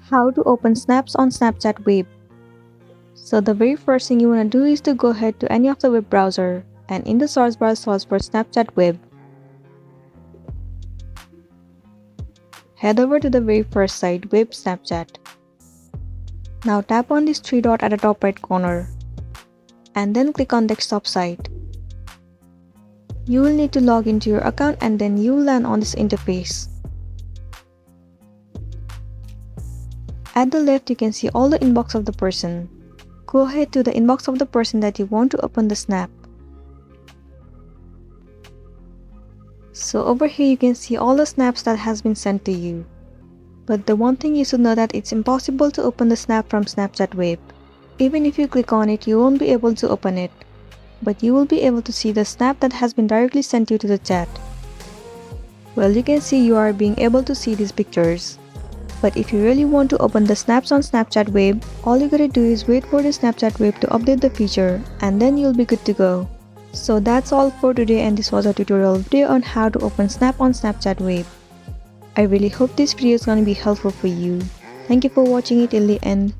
How to open snaps on Snapchat web. So the very first thing you want to do is to go ahead to any of the web browser and in the search bar search for Snapchat web. Head over to the very first site, Web Snapchat. Now tap on this three dot at the top right corner and then click on desktop site. You will need to log into your account and then you will land on this interface. At the left you can see all the inbox of the person. Go ahead to the inbox of the person that you want to open the snap. So over here you can see all the snaps that has been sent to you. But the one thing you should know that it's impossible to open the snap from Snapchat web. Even if you click on it, you won't be able to open it. But you will be able to see the snap that has been directly sent you to the chat. Well, you can see you are being able to see these pictures. But if you really want to open the snaps on Snapchat web, all you gotta do is wait for the Snapchat web to update the feature and then you'll be good to go. So that's all for today, and this was a tutorial video on how to open snap on Snapchat web. I really hope this video is gonna be helpful for you. Thank you for watching it till the end.